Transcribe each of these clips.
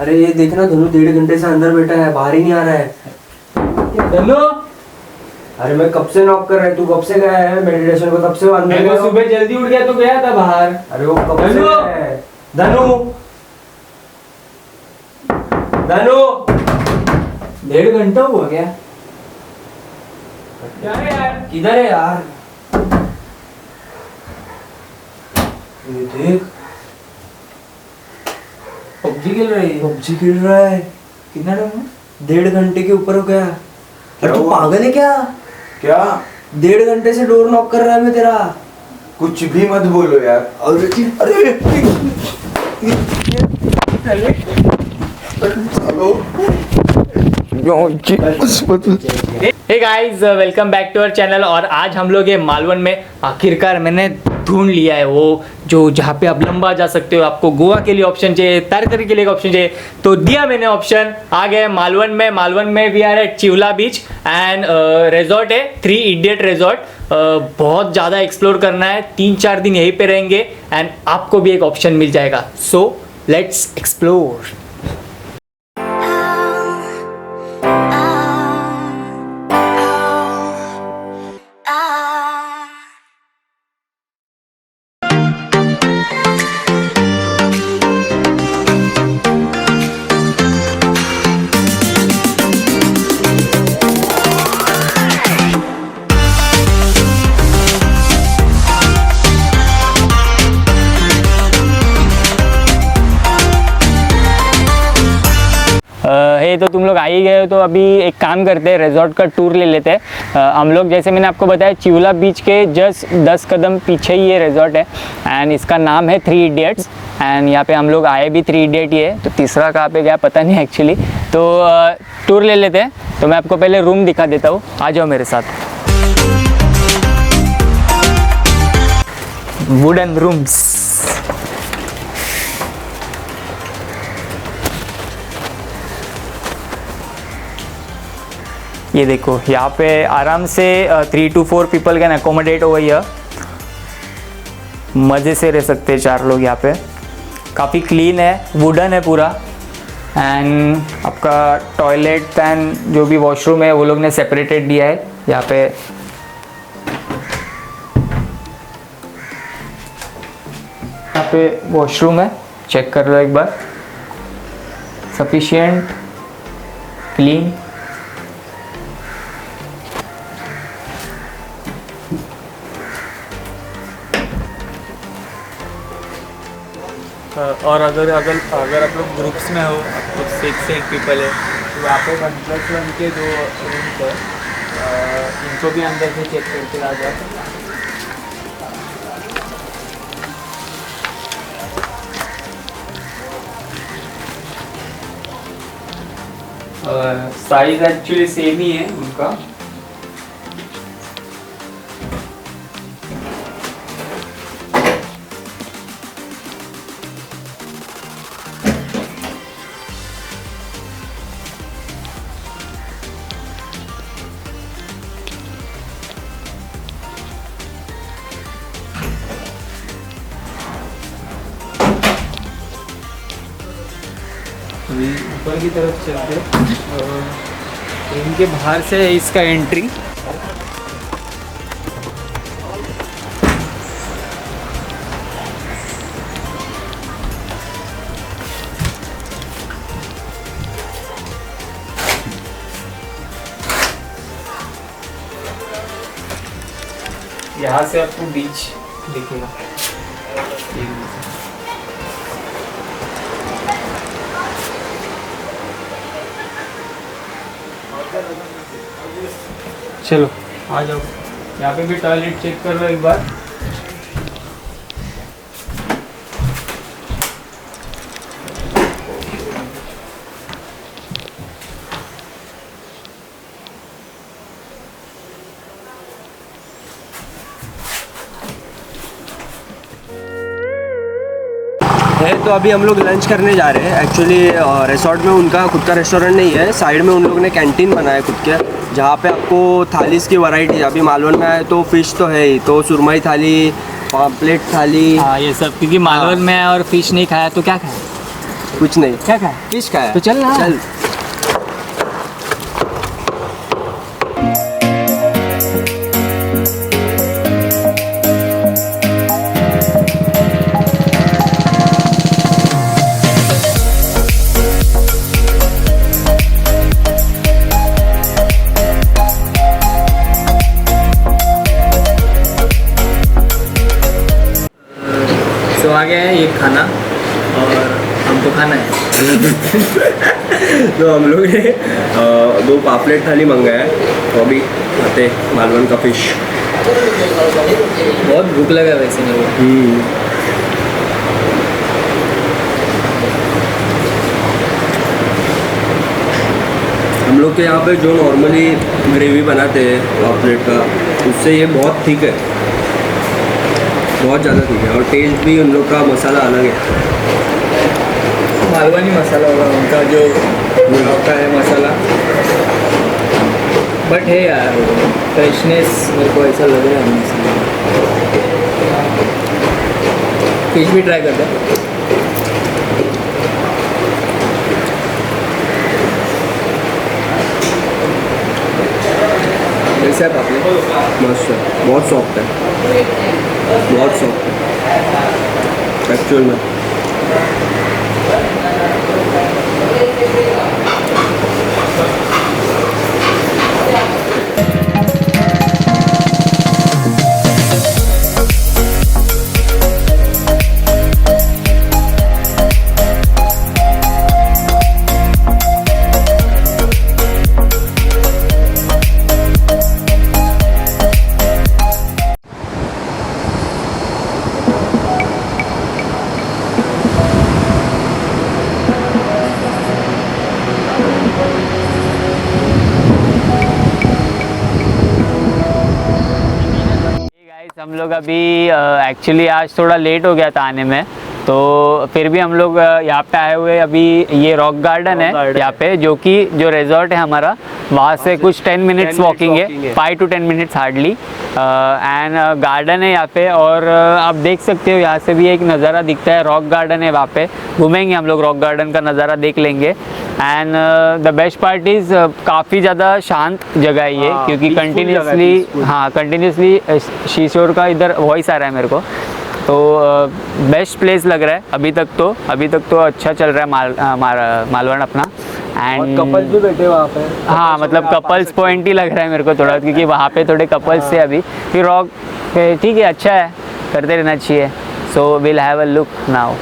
अरे ये देखना धनु 1.5 घंटे से अंदर बैठा है, बाहर ही नहीं आ रहा है। धनु, अरे मैं कब से नॉक कर रहा है, तू कब से गया है मेडिटेशन को? तब से वो अंदर गया। सुबह जल्दी उठ गया तो गया था बाहर। अरे वो कब से गया है? धनु, धनु 1.5 घंटा हुआ क्या? क्या है यार? किधर है यार? ये देख, पबजी खेल रही है। पबजी खेल रहा है। कितना टाइम है? 1.5 घंटे के ऊपर हो गया। अरे तू पागल है क्या? क्या? 1.5 घंटे से डोर नॉक कर रहा है मैं तेरा। कुछ भी मत बोलो यार। अरे hey guys, welcome back to our channel. और आज हम लोग ये मालवन में आखिरकार मैंने ढूंढ लिया है वो जो जहाँ पे आप लंबा जा सकते हो। आपको गोवा के लिए ऑप्शन चाहिए, तारकरी के लिए ऑप्शन चाहिए, तो दिया मैंने ऑप्शन। आ गए मालवन में we are at Chivla beach and resort है 3 इडियट रिजॉर्ट। बहुत ज़्यादा एक्सप्लोर करना है, 3-4 दिन यहीं पे रहेंगे एंड आपको भी एक ऑप्शन मिल जाएगा। So let's explore. तो तुम लोग आ ही गए हो तो अभी एक काम करते हैं, रिजॉर्ट का टूर ले लेते हैं। हम लोग जैसे मैंने आपको बताया चिवला बीच के जस्ट 10 कदम पीछे ही ये रिजॉर्ट है एंड इसका नाम है 3 इडियट्स। एंड यहाँ पे हम लोग आए भी 3 इडियट ही है, तो तीसरा कहाँ पे गया पता नहीं एक्चुअली। तो टूर ले लेते हैं। तो मैं आपको पहले रूम दिखा देता हूँ, आ जाओ मेरे साथ। Wooden rooms. ये देखो, यहाँ पे आराम से 3 to 4 people can accommodate over here. मज़े से रह सकते हैं 4 लोग यहाँ पे। काफ़ी क्लीन है, वुडन है पूरा। एंड आपका टॉयलेट एंड जो भी वॉशरूम है वो लोग ने सेपरेटेड दिया है। यहाँ पे वॉशरूम है, चेक कर लो एक बार। Sufficient, clean. और अगर आप लोग ग्रुप्स में हो, आप लोग 6 से 8 पीपल है, तो यहाँ पे 1+1 के 2 रूम पर इनको भी अंदर से चेक करके आ जाओ। साइज एक्चुअली सेम ही है उनका। ऊपर की तरफ चलते इनके बाहर से है इसका एंट्री। यहाँ से आपको बीच दिखेगा। चलो आ जाओ, यहाँ पे भी टॉयलेट चेक कर लो एक बार। तो अभी हम लोग लंच करने जा रहे हैं। एक्चुअली रिसोर्ट में उनका खुद का रेस्टोरेंट नहीं है, साइड में उन लोग ने कैंटीन बनाया खुद के, जहाँ पे आपको थालीस की वैरायटी। अभी मालवन में आए तो फ़िश तो है ही, तो सुरमई थाली, पापलेट थाली, हाँ ये सब। क्योंकि मालवन में और फिश नहीं खाया तो क्या खाया? कुछ नहीं, क्या खाया? फिश खाया। तो चल ना। चल। तो आ गया है ये खाना और हमको खाना है। तो हम लोग ने 2 पापलेट थाली मंगाया है, तो अभी खाते मालवन का फिश। बहुत भूख लगा वैसे मेरे को। हम लोग के यहाँ पे जो नॉर्मली ग्रेवी बनाते हैं पापलेट का, उससे ये बहुत थिक है, बहुत ज़्यादा ठीक है। और टेस्ट भी उन लोग का मसाला अलग है। मालवानी मसाला होगा उनका जो का है मसाला, बट है यार फ्रेशनेस मेरे को ऐसा लग रहा है मसाला। फिश भी ट्राई करते हैं। कैसा है पापलेट? मस्त है, बहुत सॉफ्ट है, बहुत सॉफ्ट है एक्चुअल में। हम लोग अभी एक्चुअली आज थोड़ा लेट हो गया था आने में, तो फिर भी हम लोग यहाँ पे आए हुए। अभी ये रॉक गार्डन है यहाँ पे, जो कि जो रिजॉर्ट है हमारा, वहाँ से कुछ 10 मिनट्स वॉकिंग है, 5 to 10 minutes hardly. And garden है यहाँ पे, और आप देख सकते हो यहाँ से भी एक नज़ारा दिखता है। रॉक गार्डन है वहाँ पे, घूमेंगे हम लोग, रॉक गार्डन का नज़ारा देख लेंगे। And the best part is काफ़ी ज़्यादा शांत जगह है ये, क्योंकि कंटिन्यूसली शीशोर का इधर वॉइस आ रहा है मेरे को। तो बेस्ट प्लेस लग रहा है अभी तक तो अच्छा चल रहा है मालवन अपना। एंड कपल्स भी बैठे वहाँ पे। हाँ, मतलब कपल्स पॉइंट ही लग रहा है मेरे को थोड़ा, क्योंकि वहाँ पे थोड़े कपल्स थे अभी। फिर रॉक पे ठीक है, अच्छा है, करते रहना चाहिए। So will have a look now.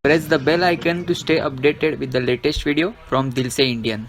Press the bell icon to stay updated with the latest video from Dil Se Indian.